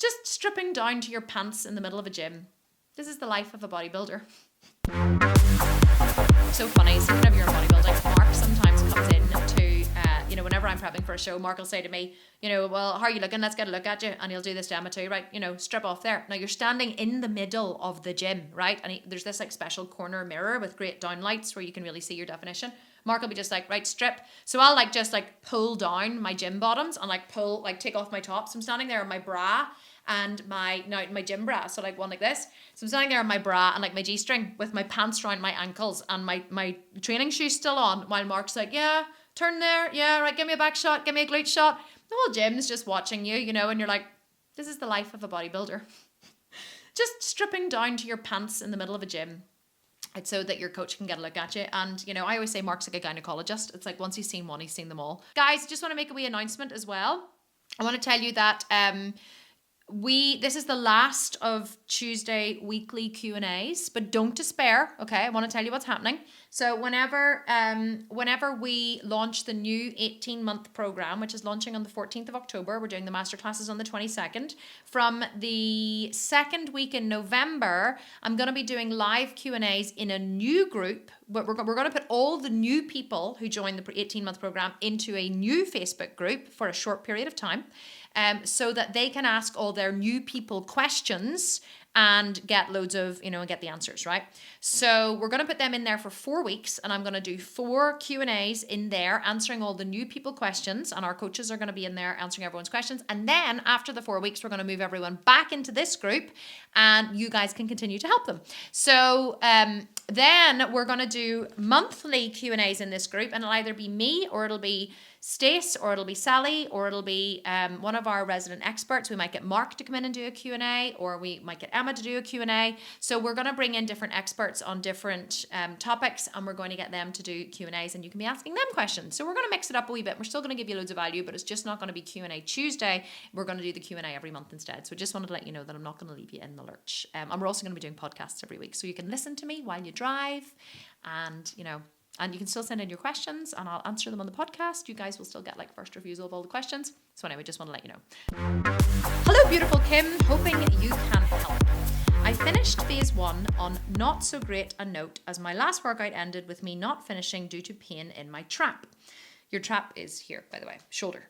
Just stripping down to your pants in the middle of a gym. This is the life of a bodybuilder. So funny. So whenever you're in bodybuilding, Mark sometimes comes in to, whenever I'm prepping for a show, Mark will say to me, well, how are you looking? Let's get a look at you. And he'll do this demo too, right? Strip off there. Now you're standing in the middle of the gym, right? And there's this like special corner mirror with great downlights where you can really see your definition. Mark will be just like, right, strip. So I'll just pull down my gym bottoms and take off my tops. I'm standing there in my bra and my gym bra. So one like this. So I'm standing there in my bra and my G-string with my pants around my ankles and my training shoes still on while Mark's like, yeah, turn there. Yeah, right. Give me a back shot. Give me a glute shot. The whole gym's just watching you, and you're like, this is the life of a bodybuilder. Just stripping down to your pants in the middle of a gym. It's so that your coach can get a look at you. And, I always say Mark's like a gynecologist. It's like once he's seen one, he's seen them all. Guys, just want to make a wee announcement as well. I want to tell you that this is the last of Tuesday weekly Q&As, but don't despair, okay? I want to tell you what's happening. So whenever we launch the new 18-month program, which is launching on the 14th of October, we're doing the masterclasses on the 22nd. From the second week in November, I'm going to be doing live Q&As in a new group. But we're going to put all the new people who join the 18-month program into a new Facebook group for a short period of time. So that they can ask all their new people questions and get loads of, and get the answers, right? So we're going to put them in there for 4 weeks, and I'm going to do 4 Q&As in there answering all the new people questions, and our coaches are going to be in there answering everyone's questions. And then after the 4 weeks, we're going to move everyone back into this group, and you guys can continue to help them. So then we're going to do monthly Q&As in this group, and it'll either be me or it'll be Stace, or it'll be Sally, or it'll be one of our resident experts. We might get Mark to come in and do a Q&A, or we might get Emma to do a Q&A. So we're going to bring in different experts on different topics, and we're going to get them to do Q&As, and you can be asking them questions. So we're going to mix it up a wee bit. We're still going to give you loads of value, but it's just not going to be Q&A Tuesday. We're going to do the Q&A every month instead. So just wanted to let you know that I'm not going to leave you in the lurch. And we're also going to be doing podcasts every week, so you can listen to me while you drive, and and you can still send in your questions and I'll answer them on the podcast. You guys will still get first reviews of all the questions. So anyway, just want to let you know. Hello, beautiful Kim. Hoping you can help. I finished phase 1 on not so great a note as my last workout ended with me not finishing due to pain in my trap. Your trap is here, by the way, shoulder.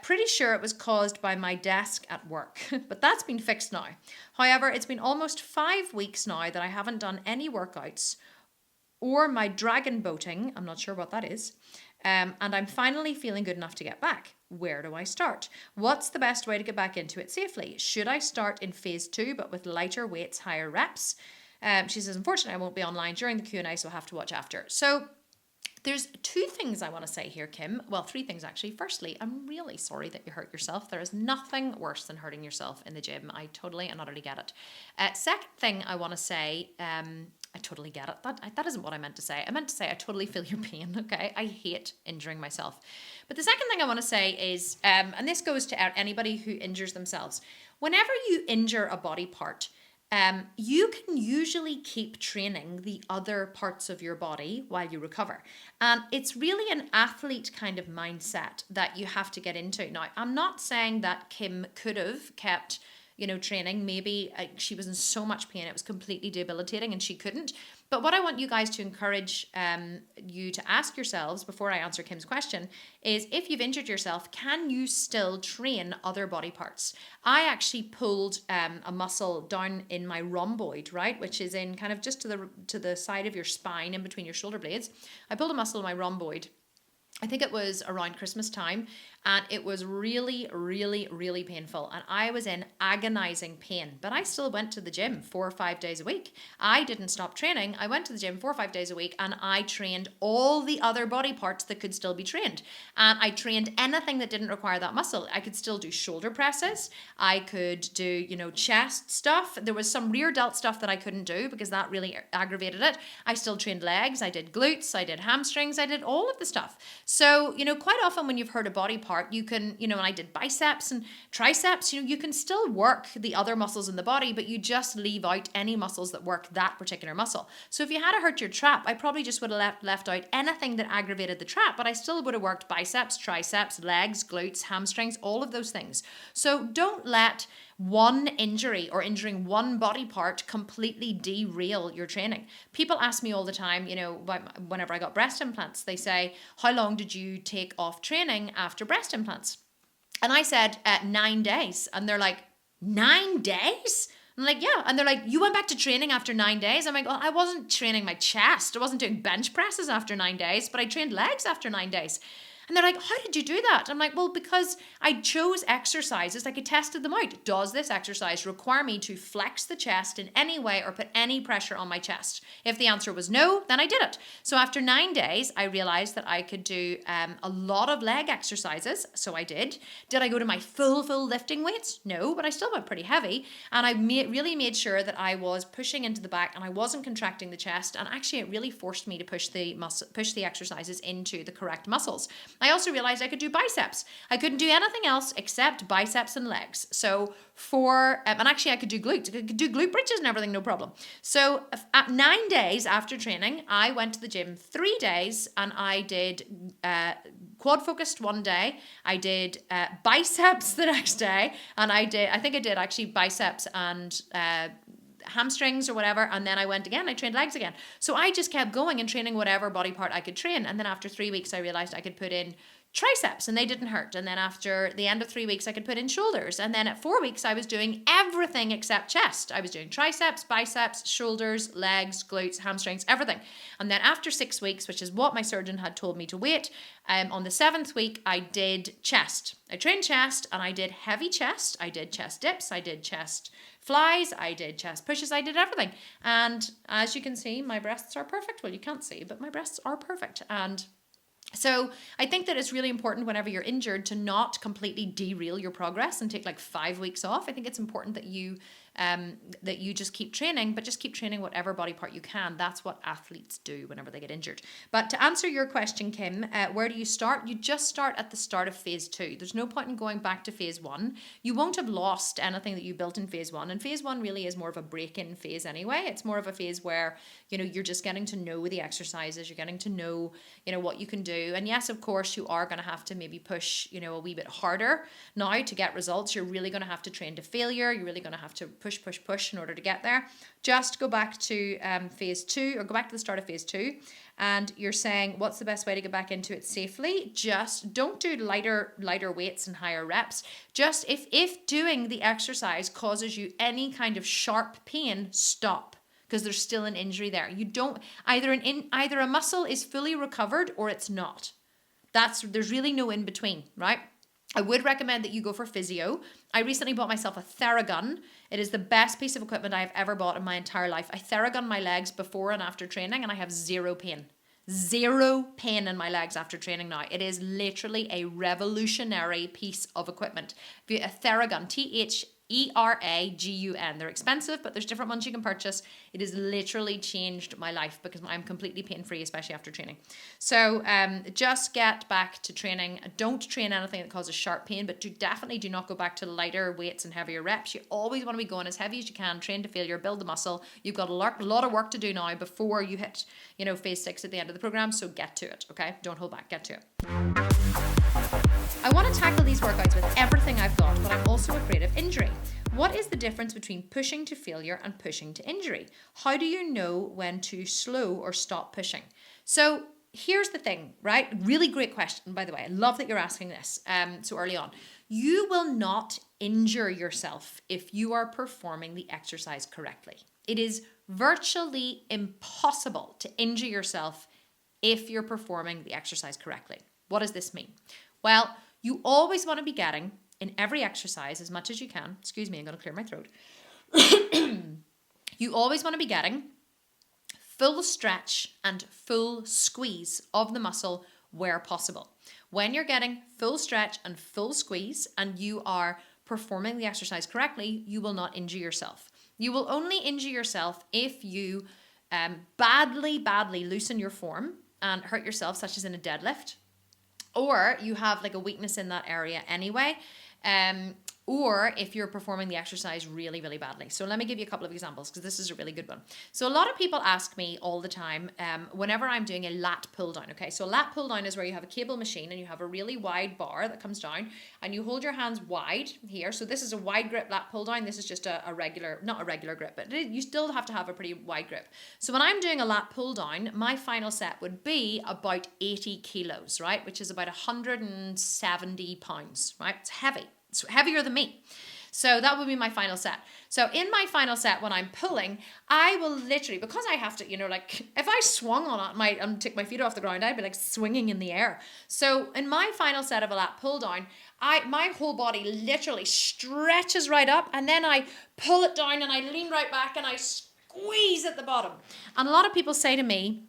Pretty sure it was caused by my desk at work, but that's been fixed now. However, it's been almost 5 weeks now that I haven't done any workouts or my dragon boating, I'm not sure what that is, and I'm finally feeling good enough to get back. Where do I start? What's the best way to get back into it safely? Should I start in phase 2, but with lighter weights, higher reps? She says, unfortunately, I won't be online during the Q&A, so I'll have to watch after. So there's 2 things I want to say here, Kim. Well, 3 things actually. Firstly, I'm really sorry that you hurt yourself. There is nothing worse than hurting yourself in the gym. I totally and utterly get it. Second thing I want to say, I totally get it. That isn't what I meant to say. I meant to say I totally feel your pain, okay? I hate injuring myself. But the second thing I want to say is, and this goes to anybody who injures themselves, whenever you injure a body part, you can usually keep training the other parts of your body while you recover. And it's really an athlete kind of mindset that you have to get into. Now, I'm not saying that Kim could have kept training. Maybe she was in so much pain, it was completely debilitating and she couldn't. But what I want you guys to encourage you to ask yourselves before I answer Kim's question is, if you've injured yourself, can you still train other body parts? I actually pulled a muscle down in my rhomboid, right, which is in kind of just to the side of your spine in between your shoulder blades. I pulled a muscle in my rhomboid. I think it was around Christmas time, and it was really, really, really painful. And I was in agonizing pain, but I still went to the gym 4 or 5 days a week. I didn't stop training. I went to the gym 4 or 5 days a week, and I trained all the other body parts that could still be trained. And I trained anything that didn't require that muscle. I could still do shoulder presses. I could do, chest stuff. There was some rear delt stuff that I couldn't do because that really aggravated it. I still trained legs. I did glutes. I did hamstrings. I did all of the stuff. So, quite often when you've hurt a body part, you can, and I did biceps and triceps, you can still work the other muscles in the body, but you just leave out any muscles that work that particular muscle. So if you had hurt your trap, I probably just would have left out anything that aggravated the trap, but I still would have worked biceps, triceps, legs, glutes, hamstrings, all of those things. So don't let one injury or injuring one body part completely derail your training. People ask me all the time, whenever I got breast implants, they say, how long did you take off training after breast implants? And I said, 9 days. And they're like, 9 days? I'm like, yeah. And they're like, you went back to training after 9 days? I'm like, well, I wasn't training my chest. I wasn't doing bench presses after 9 days, but I trained legs after 9 days. And they're like, how did you do that? I'm like, well, because I chose exercises, like I tested them out. Does this exercise require me to flex the chest in any way or put any pressure on my chest? If the answer was no, then I did it. So after 9 days, I realized that I could do a lot of leg exercises. So I did. Did I go to my full lifting weights? No, but I still went pretty heavy. And I really made sure that I was pushing into the back and I wasn't contracting the chest. And actually, it really forced me to push the exercises into the correct muscles. I also realized I could do biceps. I couldn't do anything else except biceps and legs. So and actually I could do glutes. I could do glute bridges and everything, no problem. So at 9 days after training, I went to the gym 3 days and I did quad focused one day. I did biceps the next day. And I think I did actually biceps and hamstrings or whatever, and then I went again, I trained legs again. So I just kept going and training whatever body part I could train, and then after 3 weeks I realized I could put in triceps and they didn't hurt, and then after the end of 3 weeks I could put in shoulders, and then at 4 weeks I was doing everything except chest. I was doing triceps, biceps, shoulders, legs, glutes, hamstrings, everything. And then after 6 weeks, which is what my surgeon had told me to wait, on the 7th week I did chest. I trained chest and I did heavy chest. I did chest dips, I did chest flies, I did chest pushes, I did everything. And as you can see, my breasts are perfect. Well, you can't see, but my breasts are perfect. And so I think that it's really important whenever you're injured to not completely derail your progress and take like 5 weeks off. I think it's important that you just keep training, but just keep training whatever body part you can. That's what athletes do whenever they get injured. But to answer your question, Kim, where do you start? You just start at the start of phase 2. There's no point in going back to phase 1. You won't have lost anything that you built in phase 1. And phase 1 really is more of a break-in phase anyway. It's more of a phase where, you're just getting to know the exercises. You're getting to know, what you can do. And yes, of course, you are going to have to maybe push, a wee bit harder now to get results. You're really going to have to train to failure. You're really going to have to push in order to get there. Just go back to phase 2, or go back to the start of phase 2, and you're saying, what's the best way to get back into it safely? Just don't do lighter weights and higher reps. Just if doing the exercise causes you any kind of sharp pain, stop, because there's still an injury there. You don't either a muscle is fully recovered or it's not. There's really no in between, right? I would recommend that you go for physio. I recently bought myself a Theragun. It is the best piece of equipment I have ever bought in my entire life. I Theragun my legs before and after training, and I have zero pain. Zero pain in my legs after training now. It is literally a revolutionary piece of equipment. A Theragun, Theragun. They're expensive, but there's different ones you can purchase. It has literally changed my life because I'm completely pain-free, especially after training. So just get back to training. Don't train anything that causes sharp pain, but definitely do not go back to lighter weights and heavier reps. You always want to be going as heavy as you can, train to failure, build the muscle. You've got a lot of work to do now before you hit, phase 6 at the end of the program. So get to it, okay? Don't hold back, get to it. I want to tackle these workouts with everything I've got, but I'm also afraid of injury. What is the difference between pushing to failure and pushing to injury? How do you know when to slow or stop pushing? So here's the thing, right? Really great question, by the way. I love that you're asking this so early on. You will not injure yourself if you are performing the exercise correctly. It is virtually impossible to injure yourself if you're performing the exercise correctly. What does this mean? Well, you always want to be getting in every exercise as much as you can. Excuse me, I'm going to clear my throat. You always want to be getting full stretch and full squeeze of the muscle where possible. When you're getting full stretch and full squeeze and you are performing the exercise correctly, you will not injure yourself. You will only injure yourself if you badly loosen your form and hurt yourself, such as in a deadlift, or you have like a weakness in that area anyway. or if you're performing the exercise really, really badly. So let me give you a couple of examples because this is a really good one. So a lot of people ask me all the time whenever I'm doing a lat pull down. Okay, so a lat pull down is where you have a cable machine and you have a really wide bar that comes down and you hold your hands wide here. So this is a wide grip lat pull down. This is just a regular, not a regular grip, but you still have to have a pretty wide grip. So when I'm doing a lat pull down, my final set would be about 80 kilos, right? Which is about 170 pounds, right? It's heavy. It's heavier than me. So that would be my final set. So in my final set, when I'm pulling, I will literally, because I have to, you know, like if I swung on it and took my feet off the ground, I'd be like swinging in the air. So in my final set of a lat pull down, my whole body literally stretches right up and then I pull it down and I lean right back and I squeeze at the bottom. And a lot of people say to me,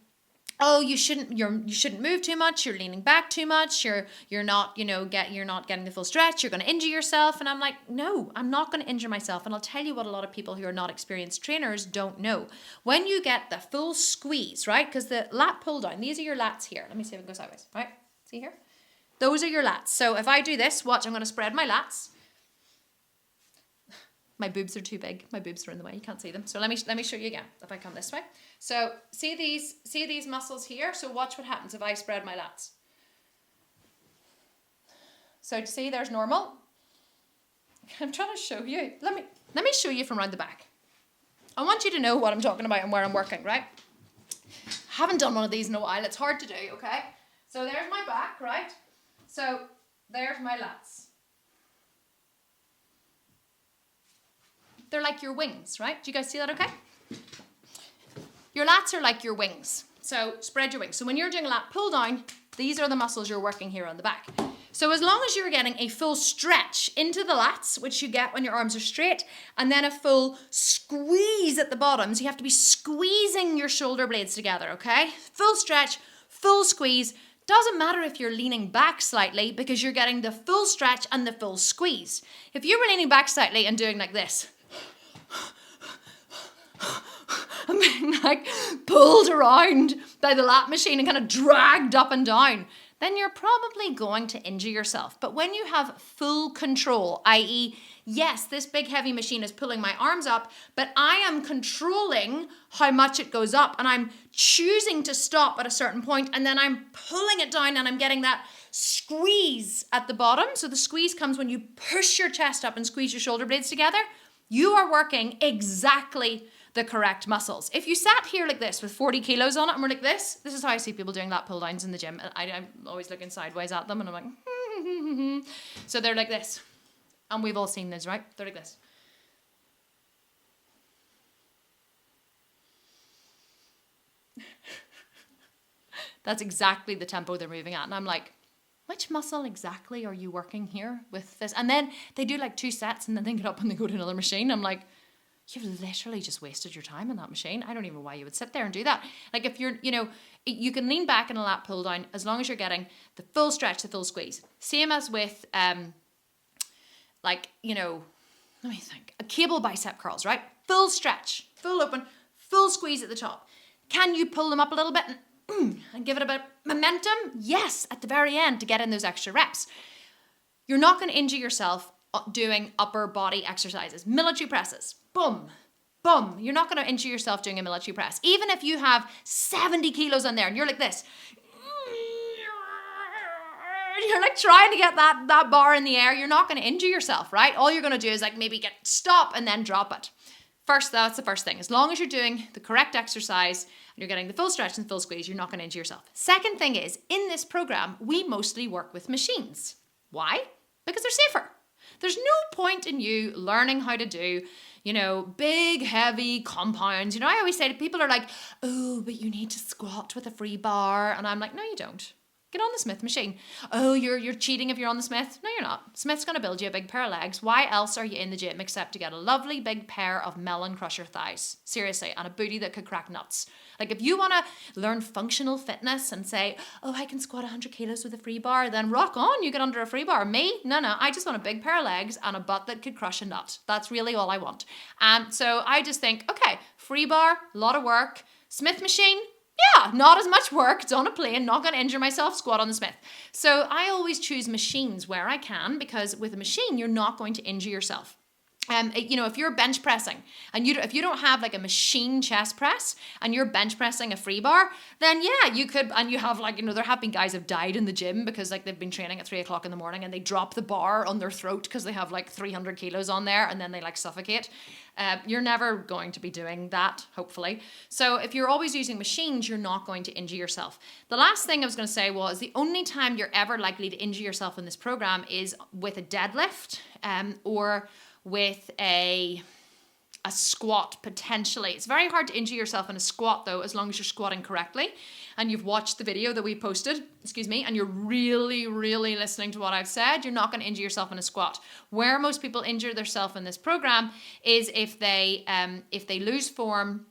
oh, you shouldn't move too much, you're leaning back too much, you're not getting the full stretch, you're going to injure yourself. And I'm like, no, I'm not going to injure myself. And I'll tell you what a lot of people who are not experienced trainers don't know. When you get the full squeeze, right? Because the lat pull down, these are your lats here. Let me see if I can go sideways, right? See here? Those are your lats. So if I do this, watch, I'm going to spread my lats. My boobs are too big. My boobs are in the way. You can't see them. So let me show you again. If I come this way. So see these muscles here? So watch what happens if I spread my lats. So see, there's normal. I'm trying to show you. Let me show you from around the back. I want you to know what I'm talking about and where I'm working, right? Haven't done one of these in a while. It's hard to do, okay? So there's my back, right? So there's my lats. They're like your wings, right? Do you guys see that okay? Your lats are like your wings. So spread your wings. So when you're doing a lat pull down, these are the muscles you're working here on the back. So as long as you're getting a full stretch into the lats, which you get when your arms are straight, and then a full squeeze at the bottom. So you have to be squeezing your shoulder blades together, okay? Full stretch, full squeeze. Doesn't matter if you're leaning back slightly because you're getting the full stretch and the full squeeze. If you were leaning back slightly and doing like this, and being like pulled around by the lat machine and kind of dragged up and down, then you're probably going to injure yourself. But when you have full control, i.e., yes, this big heavy machine is pulling my arms up, but I am controlling how much it goes up and I'm choosing to stop at a certain point and then I'm pulling it down and I'm getting that squeeze at the bottom. So the squeeze comes when you push your chest up and squeeze your shoulder blades together. You are working exactly the correct muscles. If you sat here like this with 40 kilos on it and we're like this is how I see people doing lat pull downs in the gym. I'm always looking sideways at them and I'm like, so they're like this. And we've all seen this, right? They're like this. That's exactly the tempo they're moving at. And I'm like, which muscle exactly are you working here with this? And then they do like 2 sets and then they get up and they go to another machine. I'm like, you've literally just wasted your time in that machine. I don't even know why you would sit there and do that. Like if you're, you can lean back in a lat pull down as long as you're getting the full stretch, the full squeeze. Same as with, let me think, a cable bicep curls, right? Full stretch, full open, full squeeze at the top. Can you pull them up a little bit and give it a bit of momentum? Yes, at the very end to get in those extra reps. You're not going to injure yourself doing upper body exercises. Military presses, boom, boom. You're not going to injure yourself doing a military press. Even if you have 70 kilos on there and you're like this, you're like trying to get that bar in the air, you're not going to injure yourself, right? All you're going to do is like maybe stop and then drop it. First, that's the first thing. As long as you're doing the correct exercise and you're getting the full stretch and full squeeze, you're not going to injure yourself. Second thing is, in this program, we mostly work with machines. Why? Because they're safer. There's no point in you learning how to do, big, heavy compounds. I always say to people are like, oh, but you need to squat with a free bar. And I'm like, no, you don't. Get on the Smith machine. Oh, you're cheating if you're on the Smith. No, you're not. Smith's going to build you a big pair of legs. Why else are you in the gym except to get a lovely big pair of melon crusher thighs? Seriously, and a booty that could crack nuts. Like if you want to learn functional fitness and say, oh, I can squat 100 kilos with a free bar, then rock on, you get under a free bar. Me? No, I just want a big pair of legs and a butt that could crush a nut. That's really all I want. So I just think, okay, free bar, a lot of work. Smith machine, Yeah, not as much work. It's on a plane, not going to injure myself, squat on the Smith. So I always choose machines where I can, because with a machine, you're not going to injure yourself. If you're bench pressing and if you don't have like a machine chest press and you're bench pressing a free bar, then yeah, you could, and you have like, there have been guys who've died in the gym because like they've been training at 3:00 in the morning and they drop the bar on their throat because they have like 300 kilos on there and then they like suffocate. You're never going to be doing that, hopefully. So if you're always using machines, you're not going to injure yourself. The last thing I was going to say was the only time you're ever likely to injure yourself in this program is with a deadlift, or with a squat, potentially. It's very hard to injure yourself in a squat though, as long as you're squatting correctly and you've watched the video that we posted, and you're really, really listening to what I've said. You're not going to injure yourself in a squat. Where most people injure themselves in this program is if they lose form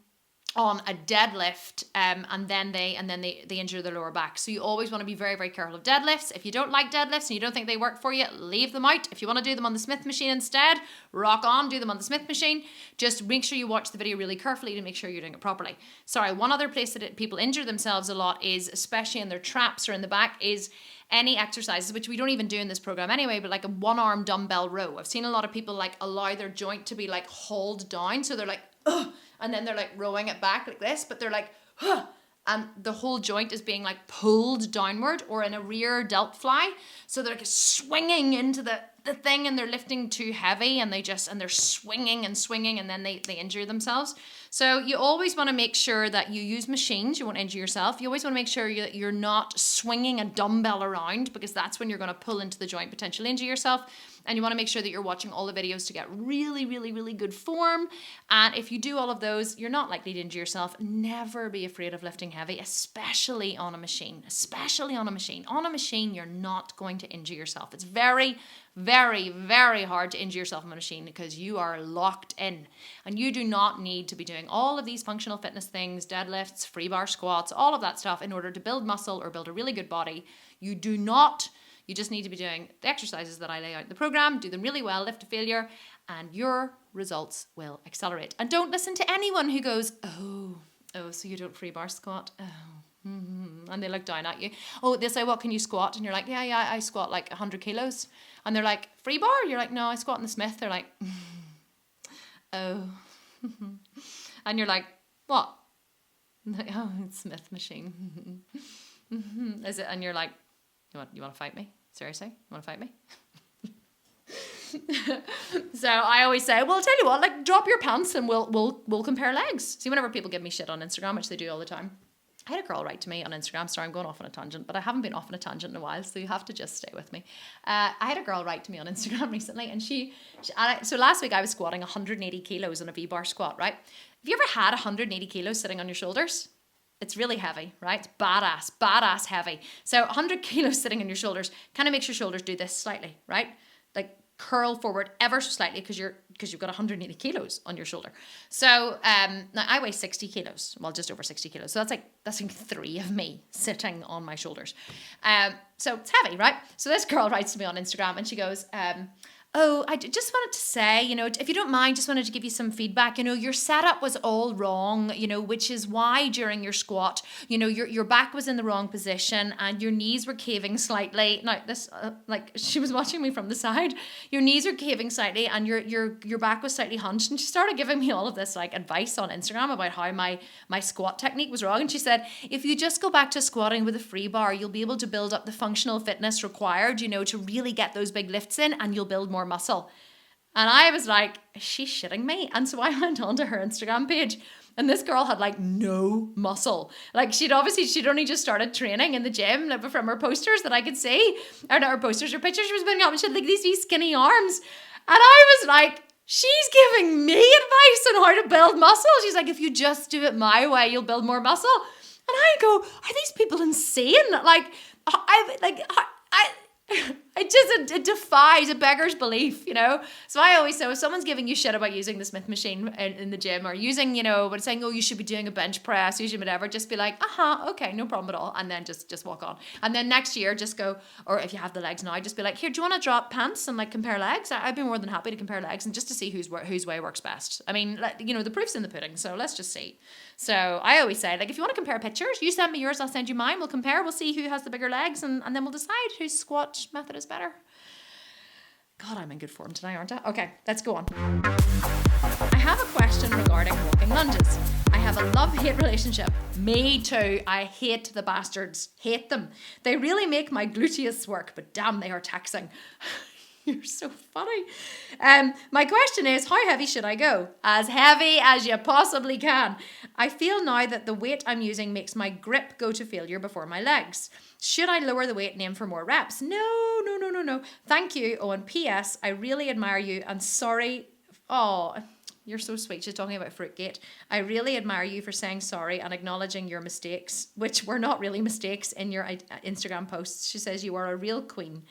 on a deadlift, and then they injure their lower back. So you always want to be very, very careful of deadlifts. If you don't like deadlifts and you don't think they work for you, leave them out. If you want to do them on the Smith machine instead, rock on, do them on the Smith machine. Just make sure you watch the video really carefully to make sure you're doing it properly. Sorry, one other place that people injure themselves a lot is, especially in their traps or in the back, is any exercises, which we don't even do in this program anyway, but like a one-arm dumbbell row. I've seen a lot of people like allow their joint to be like hauled down. So they're like, ugh, and then they're like rowing it back like this, but they're like, huh, and the whole joint is being like pulled downward, or in a rear delt fly. So they're like swinging into the thing and they're lifting too heavy and they're swinging and swinging and then they injure themselves. So you always want to make sure that you use machines. You won't injure yourself. You always want to make sure you're not swinging a dumbbell around, because that's when you're going to pull into the joint, potentially injure yourself. And you want to make sure that you're watching all the videos to get really, really, really good form. And if you do all of those, you're not likely to injure yourself. Never be afraid of lifting heavy, especially on a machine. Especially on a machine. On a machine, you're not going to injure yourself. It's very, very, very hard to injure yourself on a machine because you are locked in. And you do not need to be doing all of these functional fitness things, deadlifts, free bar squats, all of that stuff in order to build muscle or build a really good body. You do not. You just need to be doing the exercises that I lay out in the program, do them really well, lift to failure, and your results will accelerate. And don't listen to anyone who goes, oh, so you don't free bar squat? Oh, and they look down at you. Oh, they say, what can you squat? And you're like, yeah, I squat like 100 kilos. And they're like, free bar? You're like, no, I squat in the Smith. They're like, oh. And you're like, what? Like, oh, it's Smith machine. Is it? And you're like, you want to fight me? Seriously? You want to fight me? So I always say, well, I'll tell you what, like, drop your pants and we'll compare legs. See, whenever people give me shit on Instagram, which they do all the time, I had a girl write to me on Instagram. Sorry, I'm going off on a tangent, but I haven't been off on a tangent in a while, so you have to just stay with me. I had a girl write to me on Instagram recently, and so last week I was squatting 180 kilos on a V-bar squat, right? Have you ever had 180 kilos sitting on your shoulders? It's really heavy, right? It's badass heavy. So 100 kilos sitting on your shoulders kind of makes your shoulders do this slightly, right? Like curl forward ever so slightly because you've got 180 kilos on your shoulder. So now I weigh 60 kilos, well, just over 60 kilos. So that's like 3 of me sitting on my shoulders. So it's heavy, right? So this girl writes to me on Instagram and she goes, oh, I just wanted to say, if you don't mind, just wanted to give you some feedback. Your setup was all wrong, which is why during your squat, your back was in the wrong position and your knees were caving slightly. Now, this, she was watching me from the side. Your knees are caving slightly and your back was slightly hunched. And she started giving me all of this, advice on Instagram about how my squat technique was wrong. And she said, if you just go back to squatting with a free bar, you'll be able to build up the functional fitness required, to really get those big lifts in, and you'll build more muscle. And I was like, is she shitting me? And so I went onto her Instagram page, and this girl had no muscle. She'd only just started training in the gym, from her posters that I could see, or not her posters, her pictures she was putting up, and she had these wee skinny arms. And I was like, she's giving me advice on how to build muscle. She's like, if you just do it my way, you'll build more muscle. And I go, are these people insane? It defies a beggar's belief, you know? So I always say, if someone's giving you shit about using the Smith machine in the gym, or using, but saying, oh, you should be doing a bench press, using whatever, just be like, okay, no problem at all. And then just walk on. And then next year, just go, or if you have the legs now, just be like, here, do you want to drop pants and like compare legs? I'd be more than happy to compare legs and just to see whose way works best. I mean, the proof's in the pudding, so let's just see. So I always say, like, if you want to compare pictures, you send me yours, I'll send you mine. We'll compare, we'll see who has the bigger legs, and then we'll decide whose squat method is better. God, I'm in good form today, aren't I? Okay, let's go on. I have a question regarding walking lunges. I have a love-hate relationship. Me too. I hate the bastards. Hate them. They really make my gluteus work, but damn, they are taxing. You're so funny. My question is, how heavy should I go? As heavy as you possibly can. I feel now that the weight I'm using makes my grip go to failure before my legs. Should I lower the weight and aim for more reps? No. Thank you. Oh, and P.S. I really admire you. And sorry. Oh, you're so sweet. She's talking about Fruitgate. I really admire you for saying sorry and acknowledging your mistakes, which were not really mistakes in your Instagram posts. She says you are a real queen.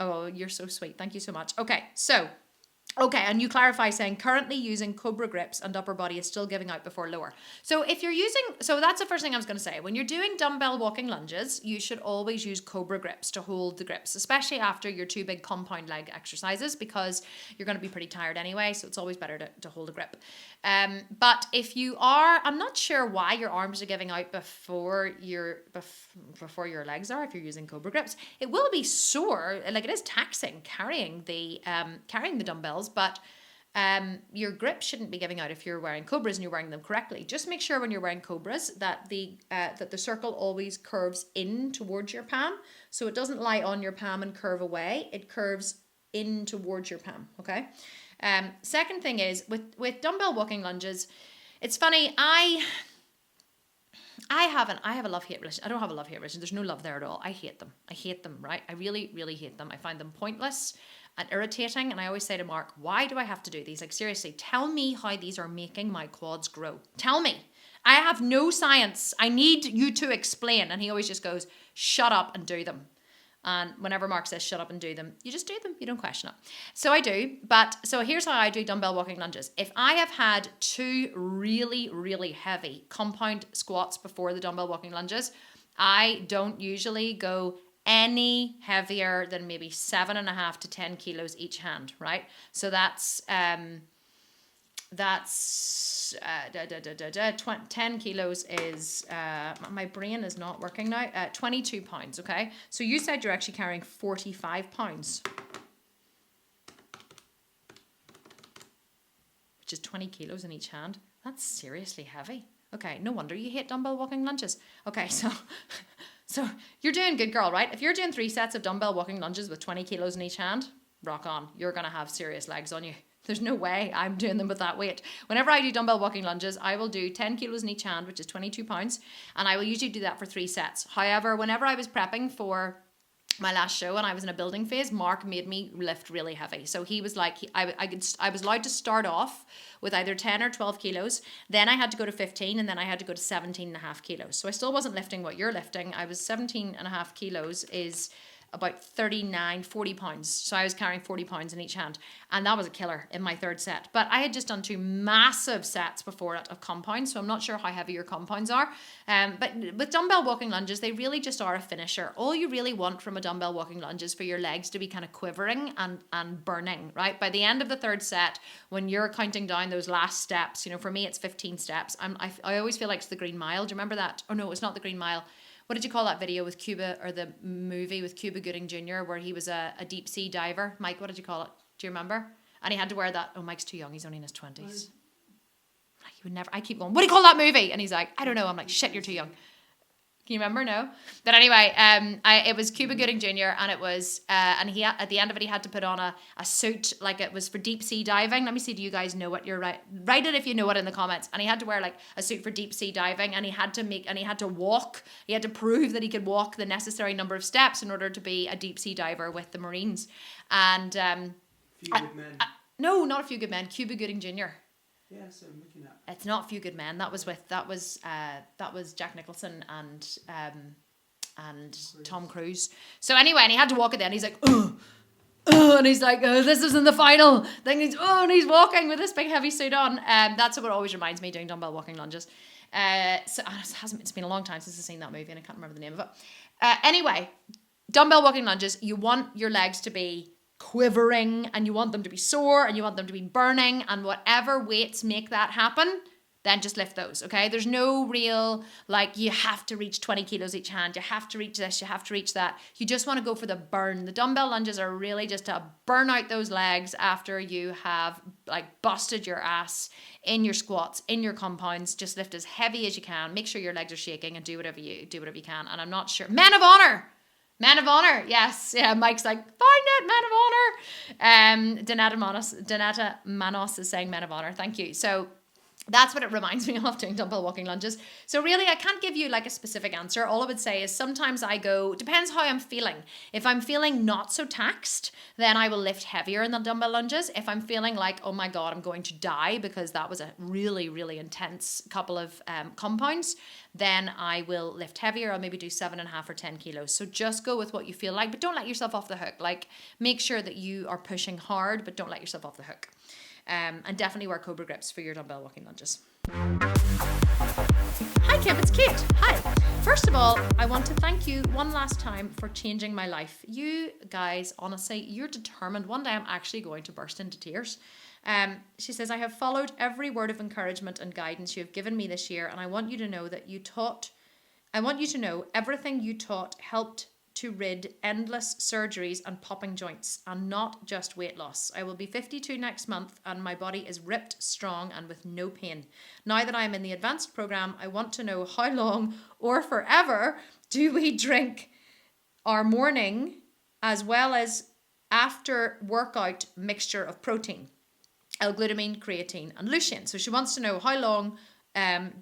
Oh, you're so sweet. Thank you so much. Okay, and you clarify saying currently using Cobra grips and upper body is still giving out before lower. So that's the first thing I was going to say. When you're doing dumbbell walking lunges, you should always use Cobra grips to hold the grips, especially after your 2 big compound leg exercises, because you're going to be pretty tired anyway. So it's always better to hold a grip. But if you are, I'm not sure why your arms are giving out before your legs are, if you're using Cobra grips. It will be sore, like it is taxing carrying the dumbbells, but your grip shouldn't be giving out if you're wearing Cobras and you're wearing them correctly. Just make sure when you're wearing Cobras that the circle always curves in towards your palm, so it doesn't lie on your palm and curve away. It curves in towards your palm. Okay. Second thing is with dumbbell walking lunges, it's funny. I have a love-hate relationship. I don't have a love-hate relationship. There's no love there at all. I hate them, right? I really, really hate them. I find them pointless and irritating. And I always say to Mark, why do I have to do these? Like, seriously, tell me how these are making my quads grow. Tell me. I have no science. I need you to explain. And he always just goes, shut up and do them. And whenever Mark says shut up and do them, you just do them. You don't question it. So I do. So here's how I do dumbbell walking lunges. If I have had 2 really, really heavy compound squats before the dumbbell walking lunges, I don't usually go any heavier than maybe 7.5 to 10 kilos each hand, right? So that's 10 kilos is, my brain is not working now, 22 pounds, okay? So you said you're actually carrying 45 pounds, which is 20 kilos in each hand. That's seriously heavy. Okay, no wonder you hate dumbbell walking lunges. Okay, so you're doing good, girl, right? If you're doing 3 sets of dumbbell walking lunges with 20 kilos in each hand, rock on. You're going to have serious legs on you. There's no way I'm doing them with that weight. Whenever I do dumbbell walking lunges, I will do 10 kilos in each hand, which is 22 pounds. And I will usually do that for 3 sets. However, whenever I was prepping for my last show and I was in a building phase, Mark made me lift really heavy. So he was like, I was allowed to start off with either 10 or 12 kilos. Then I had to go to 15 and then I had to go to 17.5 kilos. So I still wasn't lifting what you're lifting. I was 17.5 kilos is about 40 pounds. So I was carrying 40 pounds in each hand. And that was a killer in my 3rd set. But I had just done 2 massive sets before it of compounds. So I'm not sure how heavy your compounds are. But with dumbbell walking lunges, they really just are a finisher. All you really want from a dumbbell walking lunge is for your legs to be kind of quivering and burning, right? By the end of the 3rd set, when you're counting down those last steps, for me, it's 15 steps. I always feel like it's the Green Mile. Do you remember that? Oh no, it's not the Green Mile. What did you call that video with Cuba, or the movie with Cuba Gooding Jr., where he was a deep sea diver? Mike, what did you call it? Do you remember? And he had to wear that. Oh, Mike's too young. He's only in his 20s. He would never. I keep going, what do you call that movie? And he's like, I don't know. I'm like, shit, you're too young. Can you remember? No. But anyway, it was Cuba Gooding Jr. and it was, and he at the end of it he had to put on a suit, like it was for deep sea diving. Let me see, do you guys know what you're right? Write it if you know it in the comments. And he had to wear like a suit for deep sea diving, and he had to walk. He had to prove that he could walk the necessary number of steps in order to be a deep sea diver with the Marines. And Few Good Men. No, not A Few Good Men. Cuba Gooding Jr. Yes, I'm looking at. It's not Few Good Men. That was Jack Nicholson and and Tom Cruise. So anyway, and he had to walk it then. He's like, ugh. And he's like, oh, this isn't the final thing. And he's walking with this big heavy suit on. That's what always reminds me, doing dumbbell walking lunges. It's been a long time since I've seen that movie and I can't remember the name of it. Anyway, dumbbell walking lunges, you want your legs to be quivering and you want them to be sore and you want them to be burning, and whatever weights make that happen, then just lift those, okay? There's no real, like, you have to reach 20 kilos each hand, you have to reach this, you have to reach that. You just want to go for the burn. The dumbbell lunges are really just to burn out those legs after you have, like, busted your ass in your squats, in your compounds. Just lift as heavy as you can. Make sure your legs are shaking and do whatever you can. And I'm not sure. Men of honor, yes. Yeah, Mike's like, find it, men of honor. Donata Manos is saying men of honor. Thank you. So that's what it reminds me of, doing dumbbell walking lunges. So really, I can't give you like a specific answer. All I would say is sometimes I go, depends how I'm feeling. If I'm feeling not so taxed, then I will lift heavier in the dumbbell lunges. If I'm feeling like, oh my God, I'm going to die because that was a really, really intense couple of compounds, then I will lift heavier. I'll maybe do 7.5 or 10 kilos. So just go with what you feel like, but don't let yourself off the hook. Like, make sure that you are pushing hard, but don't let yourself off the hook. And definitely wear Cobra grips for your dumbbell walking lunges. Hi Kim, it's Kate. Hi. First of all, I want to thank you one last time for changing my life. You guys, honestly, you're determined. One day I'm actually going to burst into tears. She says, I have followed every word of encouragement and guidance you have given me this year, and I want you to know everything you taught helped to rid endless surgeries and popping joints, and not just weight loss. I will be 52 next month and my body is ripped, strong and with no pain. Now that I am in the advanced program, I want to know how long or forever do we drink our morning as well as after workout mixture of protein, L-glutamine, creatine and lutein. So she wants to know how long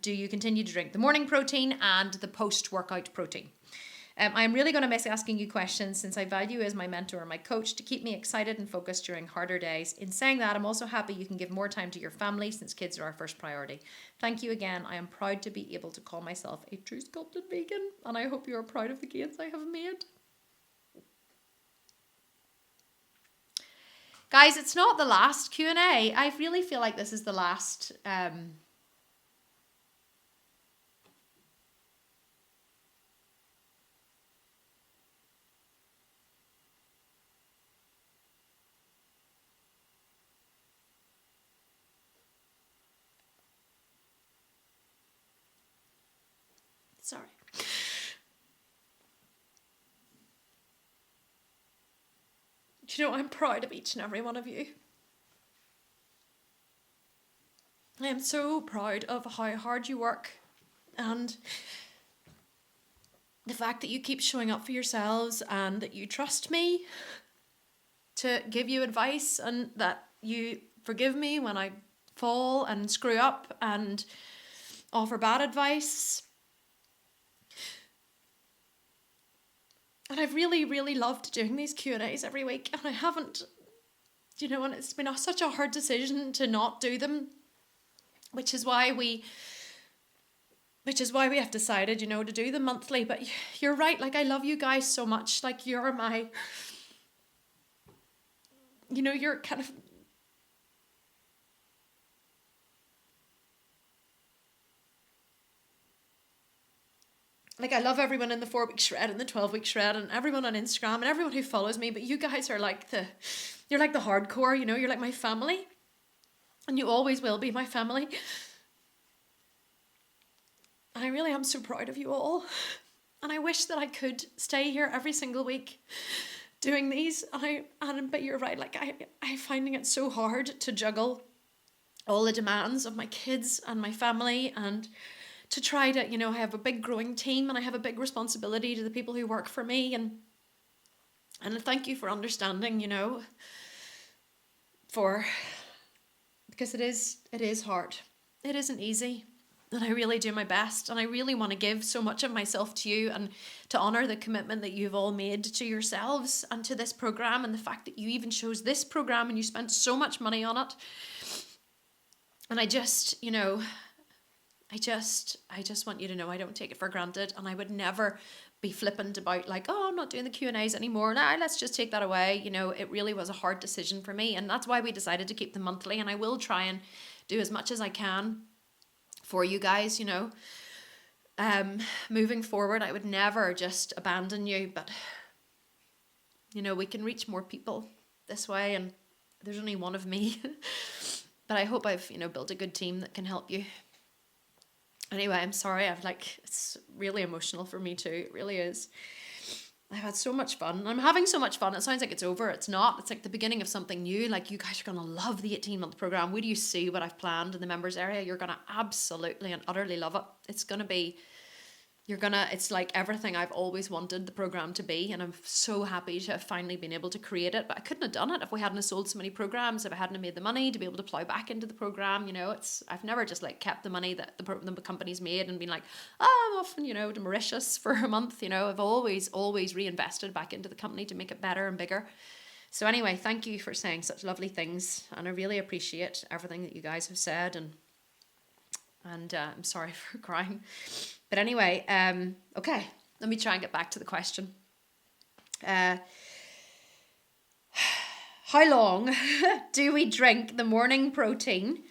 do you continue to drink the morning protein and the post-workout protein. I'm really going to miss asking you questions since I value you as my mentor and my coach to keep me excited and focused during harder days. In saying that, I'm also happy you can give more time to your family since kids are our first priority. Thank you again. I am proud to be able to call myself a true sculpted vegan, and I hope you are proud of the gains I have made. Guys, it's not the last Q&A. I really feel like this is the last... Sorry. Do you know, I'm proud of each and every one of you. I am so proud of how hard you work and the fact that you keep showing up for yourselves and that you trust me to give you advice and that you forgive me when I fall and screw up and offer bad advice. And I've really, really loved doing these Q&As every week, and I haven't, you know, and it's been such a hard decision to not do them, which is why we have decided, you know, to do them monthly. But you're right, like, I love you guys so much. Like, you're my, you know, you're kind of, like, I love everyone in the 4-week shred and the 12-week shred and everyone on Instagram and everyone who follows me, but you guys are like you're like the hardcore, you know, you're like my family. And you always will be my family. And I really am so proud of you all. And I wish that I could stay here every single week doing these. But you're right, like, I'm finding it so hard to juggle all the demands of my kids and my family, and to try to, you know, I have a big growing team and I have a big responsibility to the people who work for me, and thank you for understanding, you know, because it is hard. It isn't easy, and I really do my best, and I really want to give so much of myself to you and to honour the commitment that you've all made to yourselves and to this programme, and the fact that you even chose this programme and you spent so much money on it. And I just, you know, I just want you to know I don't take it for granted, and I would never be flippant about like, oh, I'm not doing the Q&As anymore. Nah, let's just take that away. You know, it really was a hard decision for me. And that's why we decided to keep them monthly. And I will try and do as much as I can for you guys, you know. Moving forward, I would never just abandon you. But, you know, we can reach more people this way. And there's only one of me. But I hope I've, you know, built a good team that can help you. Anyway, I'm sorry. It's really emotional for me too. It really is. I've had so much fun. I'm having so much fun. It sounds like it's over. It's not. It's like the beginning of something new. Like, you guys are going to love the 18-month program. Wait do you see what I've planned in the members area? You're going to absolutely and utterly love it. It's going to be, it's like everything I've always wanted the program to be. And I'm so happy to have finally been able to create it. But I couldn't have done it if we hadn't have sold so many programs, if I hadn't have made the money to be able to plow back into the program. You know, I've never just like kept the money that the company's made and been like, oh, I'm off, you know, to Mauritius for a month. You know, I've always reinvested back into the company to make it better and bigger. So anyway, thank you for saying such lovely things. And I really appreciate everything that you guys have said. And I'm sorry for crying. But anyway, okay, let me try and get back to the question. How long do we drink the morning protein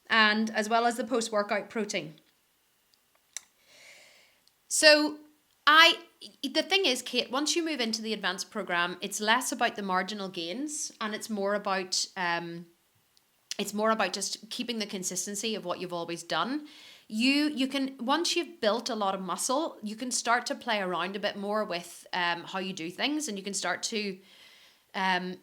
and as well as the post-workout protein? So the thing is, Kate, once you move into the advanced program, it's less about the marginal gains and it's more about just keeping the consistency of what you've always done. You can, once you've built a lot of muscle, you can start to play around a bit more with how you do things, and you can start to,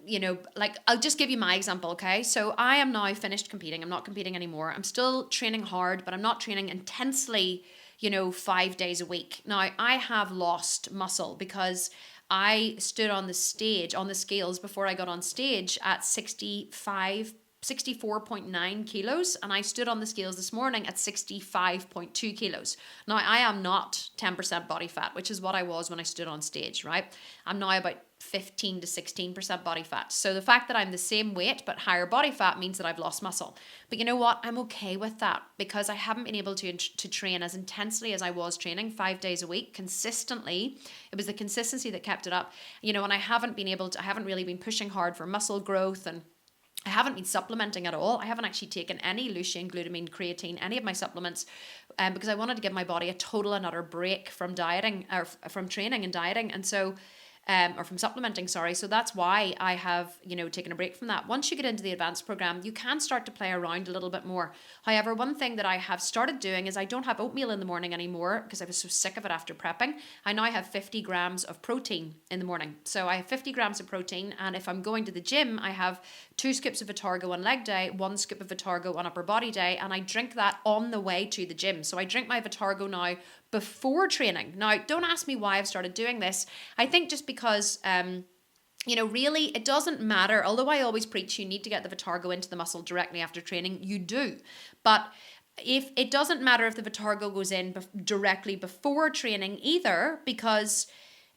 you know, like, I'll just give you my example, okay? So I am now finished competing. I'm not competing anymore. I'm still training hard, but I'm not training intensely, you know, 5 days a week. Now, I have lost muscle because I stood on the scales before I got on stage at 64.9 kilos, and I stood on the scales this morning at 65.2 kilos. Now, I am not 10% body fat, which is what I was when I stood on stage, right? I'm now about 15 to 16% body fat. So the fact that I'm the same weight but higher body fat means that I've lost muscle. But you know what? I'm okay with that because I haven't been able to train as intensely as I was training 5 days a week consistently. It was the consistency that kept it up, you know, and I haven't really been pushing hard for muscle growth, and I haven't been supplementing at all. I haven't actually taken any lutein, glutamine, creatine, any of my supplements, because I wanted to give my body a total and utter break from dieting, or from training and dieting, and so, or from supplementing, sorry. So that's why I have, you know, taken a break from that. Once you get into the advanced program, you can start to play around a little bit more. However, one thing that I have started doing is I don't have oatmeal in the morning anymore because I was so sick of it after prepping. I now have 50 grams of protein in the morning. So I have 50 grams of protein, and if I'm going to the gym, I have 2 scoops of Vitargo on leg day, 1 scoop of Vitargo on upper body day, and I drink that on the way to the gym. So I drink my Vitargo now before training. Now, don't ask me why I've started doing this. I think just because, you know, really it doesn't matter. Although I always preach you need to get the Vitargo into the muscle directly after training, you do. But if it doesn't matter if the Vitargo goes in directly before training either, because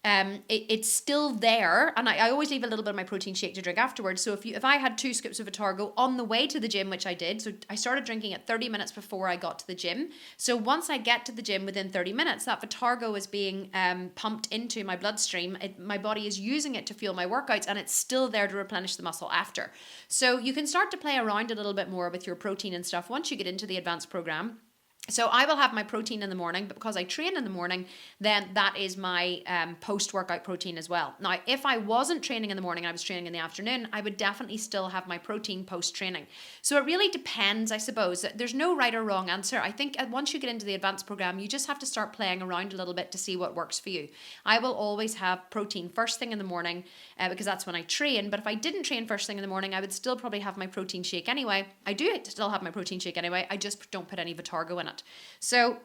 it's still there, and I always leave a little bit of my protein shake to drink afterwards. So if I had 2 scoops of Vitargo on the way to the gym, which I did, so I started drinking it 30 minutes before I got to the gym. So once I get to the gym within 30 minutes, that Vitargo is being pumped into my bloodstream. My body is using it to fuel my workouts, and it's still there to replenish the muscle after. So you can start to play around a little bit more with your protein and stuff once you get into the advanced program. So I will have my protein in the morning, but because I train in the morning, then that is my post-workout protein as well. Now, if I wasn't training in the morning, I was training in the afternoon, I would definitely still have my protein post-training. So it really depends, I suppose. There's no right or wrong answer. I think once you get into the advanced program, you just have to start playing around a little bit to see what works for you. I will always have protein first thing in the morning because that's when I train. But if I didn't train first thing in the morning, I would still probably have my protein shake anyway. I do still have my protein shake anyway. I just don't put any Vitargo in it. So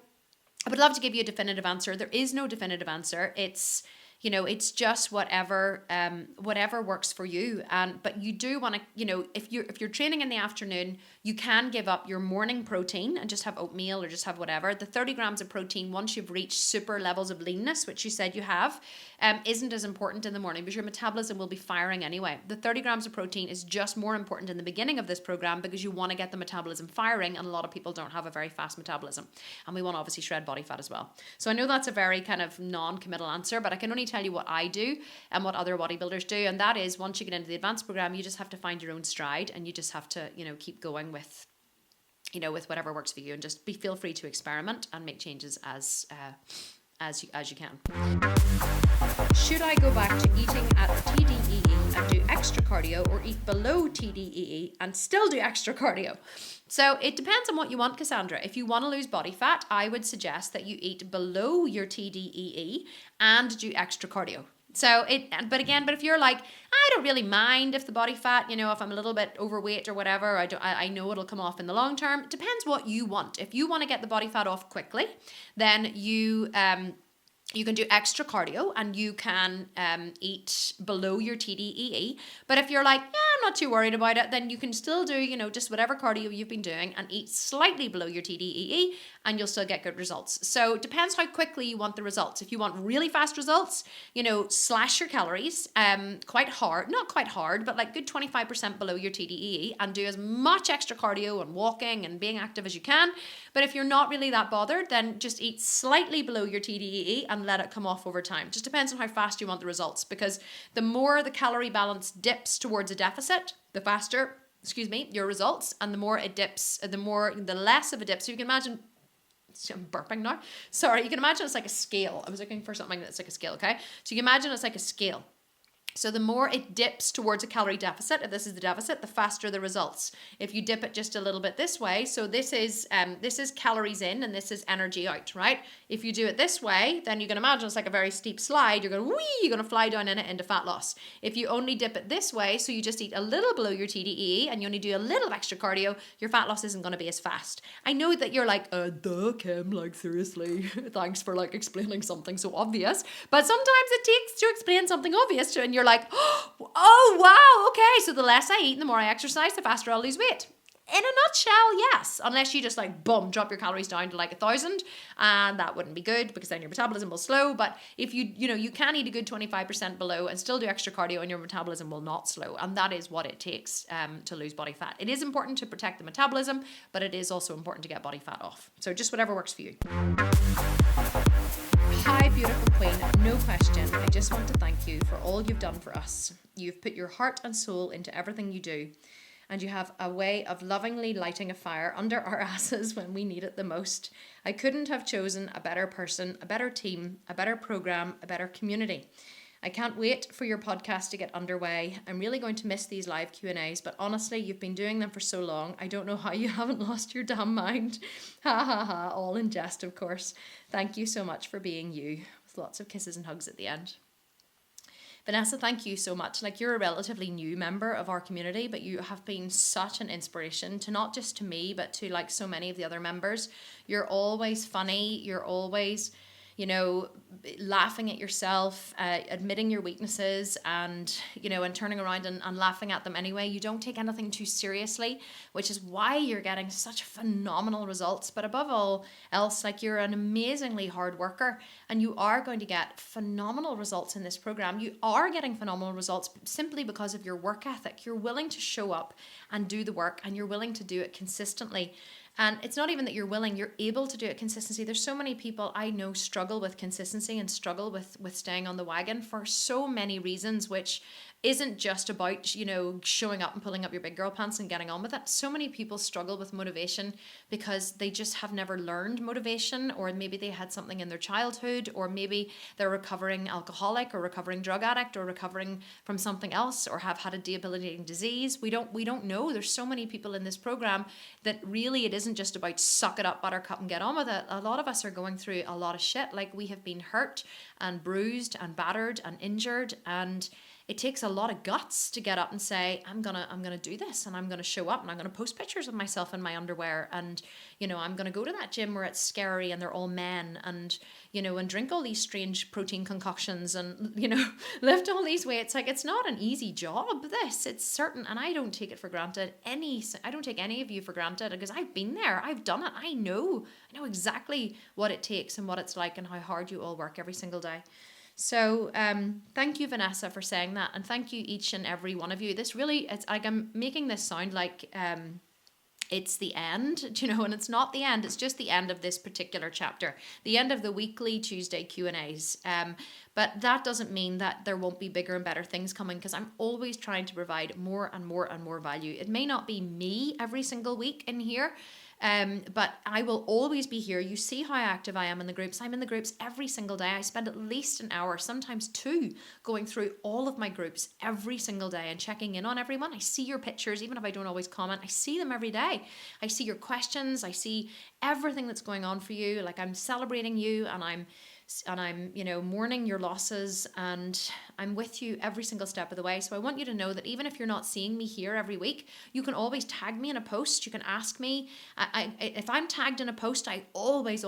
I would love to give you a definitive answer. There is no definitive answer. It's it's just whatever works for you. But you do want to, if you're training in the afternoon, you can give up your morning protein and just have oatmeal or just have whatever. The 30 grams of protein, once you've reached super levels of leanness, which you said you have, isn't as important in the morning because your metabolism will be firing anyway. The 30 grams of protein is just more important in the beginning of this program because you want to get the metabolism firing, and a lot of people don't have a very fast metabolism. And we want to obviously shred body fat as well. So I know that's a very kind of non-committal answer, but I can only tell you what I do and what other bodybuilders do. And that is, once you get into the advanced program, you just have to find your own stride, and you just have to, keep going with whatever works for you, and just feel free to experiment and make changes as you can. Should I go back to eating at TDEE and do extra cardio, or eat below TDEE and still do extra cardio? So it depends on what you want, Cassandra. If you want to lose body fat, I would suggest that you eat below your TDEE and do extra cardio. But if you're like, I don't really mind if the body fat, if I'm a little bit overweight or whatever, I know it'll come off in the long term. It depends what you want. If you want to get the body fat off quickly, then you can do extra cardio and you can eat below your TDEE. But if you're like, I'm not too worried about it, then you can still do, just whatever cardio you've been doing and eat slightly below your TDEE, and you'll still get good results. So it depends how quickly you want the results. If you want really fast results, slash your calories not quite hard, but like good 25% below your TDEE, and do as much extra cardio and walking and being active as you can. But if you're not really that bothered, then just eat slightly below your TDEE and let it come off over time. Just depends on how fast you want the results, because the more the calorie balance dips towards a deficit, the faster, your results, and the more it dips, the less of a dip. So you can imagine, I'm burping now. Sorry, you can imagine it's like a scale. I was looking for something that's like a scale, okay? So you can imagine it's like a scale. So the more it dips towards a calorie deficit, if this is the deficit, the faster the results. If you dip it just a little bit this way, so this is calories in and this is energy out, right? If you do it this way, then you can imagine it's like a very steep slide. You're going to fly down in it into fat loss. If you only dip it this way, so you just eat a little below your TDEE and you only do a little extra cardio, your fat loss isn't going to be as fast. I know that you're like, Kim, like seriously, thanks for like explaining something so obvious. But sometimes it takes to explain something obvious to, and you're like, oh wow, okay, so the less I eat and the more I exercise, the faster I'll lose weight. In a nutshell, yes, unless you just like drop your calories down to like 1,000, and that wouldn't be good because then your metabolism will slow. But if you can eat a good 25% below and still do extra cardio, and your metabolism will not slow, and that is what it takes to lose body fat. It is important to protect the metabolism, but it is also important to get body fat off. So just whatever works for you. Hi, beautiful queen, no question. I just want to thank you for all you've done for us. You've put your heart and soul into everything you do, and you have a way of lovingly lighting a fire under our asses when we need it the most. I couldn't have chosen a better person, a better team, a better program, a better community. I can't wait for your podcast to get underway. I'm really going to miss these live Q&As, but honestly, you've been doing them for so long. I don't know how you haven't lost your damn mind. Ha ha ha, all in jest, of course. Thank you so much for being you, with lots of kisses and hugs at the end. Vanessa, thank you so much. Like, you're a relatively new member of our community, but you have been such an inspiration to not just to me, but to like so many of the other members. You're always funny. You're always, laughing at yourself, admitting your weaknesses, and turning around and laughing at them anyway. You don't take anything too seriously, which is why you're getting such phenomenal results. But above all else, like, you're an amazingly hard worker, and you are going to get phenomenal results in this program. You are getting phenomenal results simply because of your work ethic. You're willing to show up and do the work, and you're willing to do it consistently. And it's not even that you're willing, you're able to do it consistency. There's so many people I know struggle with consistency and struggle with staying on the wagon for so many reasons, which isn't just about, showing up and pulling up your big girl pants and getting on with it. So many people struggle with motivation because they just have never learned motivation, or maybe they had something in their childhood, or maybe they're recovering alcoholic or recovering drug addict or recovering from something else, or have had a debilitating disease. We don't know. There's so many people in this program that really it isn't just about suck it up, buttercup, and get on with it. A lot of us are going through a lot of shit. Like, we have been hurt and bruised and battered and injured, and it takes a lot of guts to get up and say, I'm gonna do this, and I'm gonna show up, and I'm gonna post pictures of myself in my underwear, and I'm gonna go to that gym where it's scary and they're all men, and and drink all these strange protein concoctions, and lift all these weights. Like, it's not an easy job, this. It's certain, and I don't take it for granted. I don't take any of you for granted, because I've been there, I've done it. I know exactly what it takes and what it's like, and how hard you all work every single day. So thank you, Vanessa, for saying that, and thank you each and every one of you. This really, it's like I'm making this sound like it's the end, and it's not the end. It's just the end of this particular chapter, the end of the weekly Tuesday Q&As. But that doesn't mean that there won't be bigger and better things coming, because I'm always trying to provide more and more and more value. It may not be me every single week in here, but I will always be here. You see how active I am in the groups. I'm in the groups every single day. I spend at least an hour, sometimes 2, going through all of my groups every single day and checking in on everyone. I see your pictures, even if I don't always comment. I see them every day. I see your questions. I see everything that's going on for you. Like, I'm celebrating you, and I'm mourning your losses, and I'm with you every single step of the way. So I want you to know that even if you're not seeing me here every week, you can always tag me in a post. You can ask me. If I'm tagged in a post, I always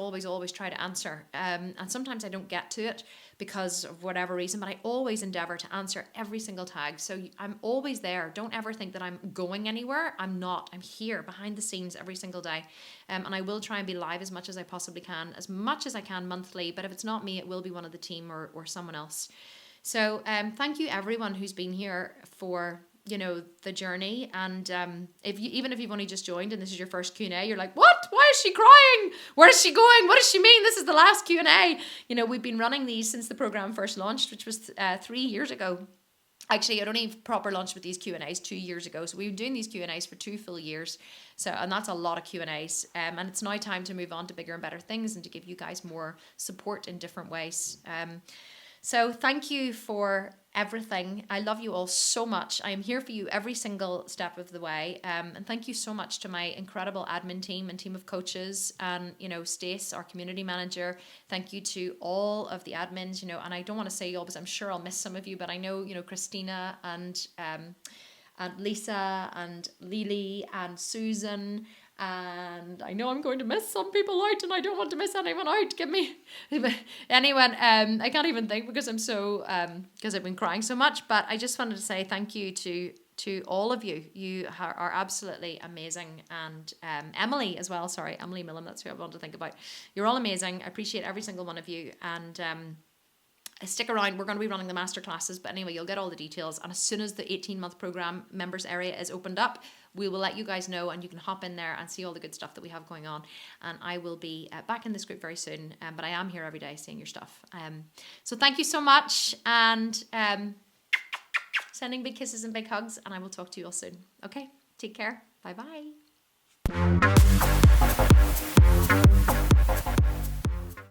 try to answer. And sometimes I don't get to it because of whatever reason, but I always endeavor to answer every single tag. So I'm always there. Don't ever think that I'm going anywhere. I'm not. I'm here behind the scenes every single day. And I will try and be live as much as I possibly can, as much as I can monthly. But if it's not me, it will be one of the team or someone else. So thank you everyone who's been here for the journey. And even if you've only just joined and this is your first Q&A, you're like, what? Why is she crying? Where is she going? What does she mean? This is the last Q&A. We've been running these since the program first launched, which was 3 years ago. Actually, I'd only proper launched with these Q&As 2 years ago. So we've been doing these Q&As for 2 full years. And that's a lot of Q&As. And it's now time to move on to bigger and better things and to give you guys more support in different ways. So thank you for everything. I love you all so much. I am here for you every single step of the way. And thank you so much to my incredible admin team and team of coaches, and Stace, our community manager. Thank you to all of the admins, and I don't want to say you all because I'm sure I'll miss some of you, but I know, Christina and Lisa and Lily and Susan. And I know I'm going to miss some people out, and I don't want to miss anyone out. Anyone, I can't even think because I'm so, because I've been crying so much. But I just wanted to say thank you to all of you. You are absolutely amazing. And Emily as well. Sorry, Emily Millam, that's who I wanted to think about. You're all amazing. I appreciate every single one of you. And stick around. We're going to be running the masterclasses. But anyway, you'll get all the details. And as soon as the 18-month program members area is opened up, we will let you guys know, and you can hop in there and see all the good stuff that we have going on. And I will be back in this group very soon, but I am here every day seeing your stuff. So thank you so much, and sending big kisses and big hugs, and I will talk to you all soon. Okay, take care. Bye-bye.